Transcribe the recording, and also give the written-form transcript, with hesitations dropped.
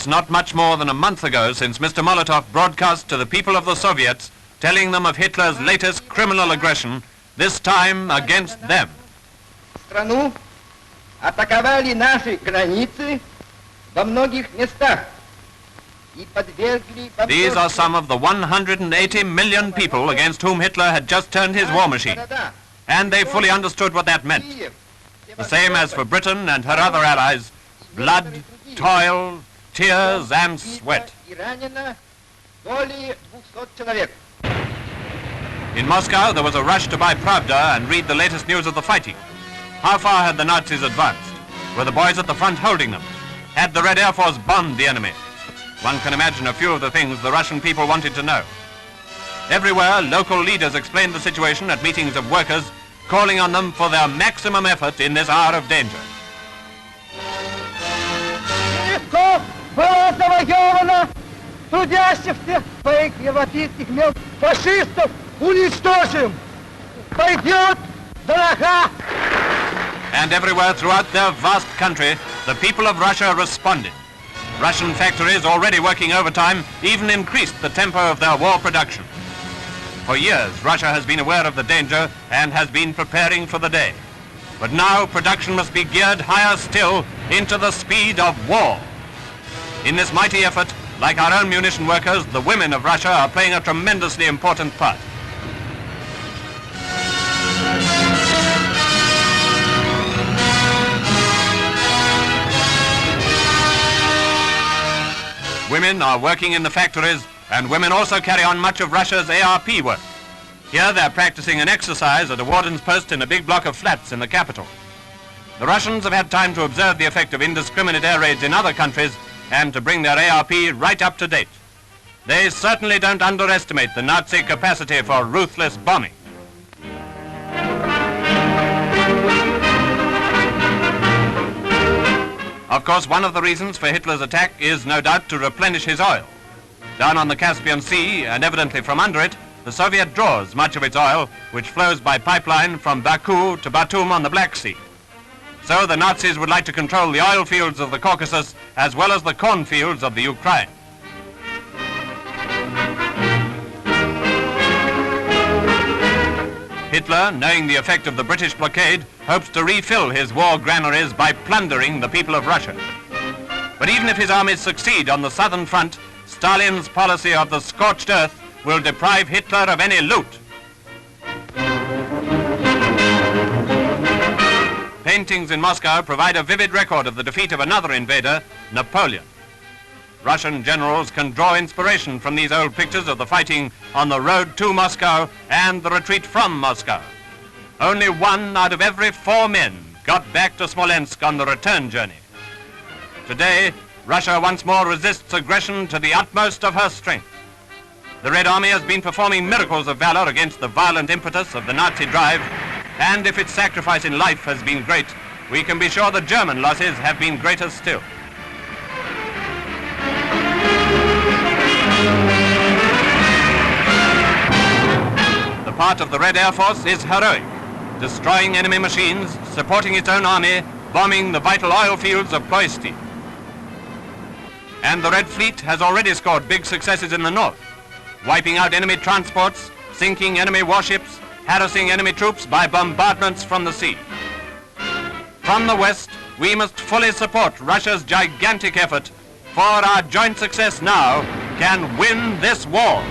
It's not much more than a month ago since Mr. Molotov broadcast to the people of the Soviets, telling them of Hitler's latest criminal aggression, this time against them. Страну атаковали наши границы во многих местах и подвергли. These are some of the 180 million people against whom Hitler had just turned his war machine, and they fully understood what that meant. The same as for Britain and her other allies: blood, toil, tears and sweat. In Moscow, there was a rush to buy Pravda and read the latest news of the fighting. How far had the Nazis advanced? Were the boys at the front holding them? Had the Red Air Force bombed the enemy? One can imagine a few of the things the Russian people wanted to know. Everywhere, local leaders explained the situation at meetings of workers, calling on them for their maximum effort in this hour of danger. Была завоевана, трудящихся своих европейских мест фашистов уничтожим. Пойдет дорога. And everywhere throughout their vast country, the people of Russia responded. Russian factories, already working overtime, even increased the tempo of their war production. For years, Russia has been aware of the danger and has been preparing for the day. But now production must be geared higher still into the speed of war. In this mighty effort, like our own munition workers, the women of Russia are playing a tremendously important part. Women are working in the factories, and women also carry on much of Russia's ARP work. Here they're practicing an exercise at a warden's post in a big block of flats in the capital. The Russians have had time to observe the effect of indiscriminate air raids in other countries and to bring their ARP right up to date. They certainly don't underestimate the Nazi capacity for ruthless bombing. Of course, one of the reasons for Hitler's attack is no doubt to replenish his oil. Down on the Caspian Sea, and evidently from under it, the Soviet draws much of its oil, which flows by pipeline from Baku to Batum on the Black Sea. So the Nazis would like to control the oil fields of the Caucasus as well as the cornfields of the Ukraine. Hitler, knowing the effect of the British blockade, hopes to refill his war granaries by plundering the people of Russia. But even if his armies succeed on the southern front, Stalin's policy of the scorched earth will deprive Hitler of any loot. Paintings in Moscow provide a vivid record of the defeat of another invader, Napoleon. Russian generals can draw inspiration from these old pictures of the fighting on the road to Moscow and the retreat from Moscow. Only 1 out of every 4 men got back to Smolensk on the return journey. Today, Russia once more resists aggression to the utmost of her strength. The Red Army has been performing miracles of valor against the violent impetus of the Nazi drive, and if its sacrifice in life has been great, we can be sure the German losses have been greater still. The part of the Red Air Force is heroic, destroying enemy machines, supporting its own army, bombing the vital oil fields of Ploisti. And the Red Fleet has already scored big successes in the north, wiping out enemy transports, sinking enemy warships, harassing enemy troops by bombardments from the sea. From the west, we must fully support Russia's gigantic effort, for our joint success now can win this war.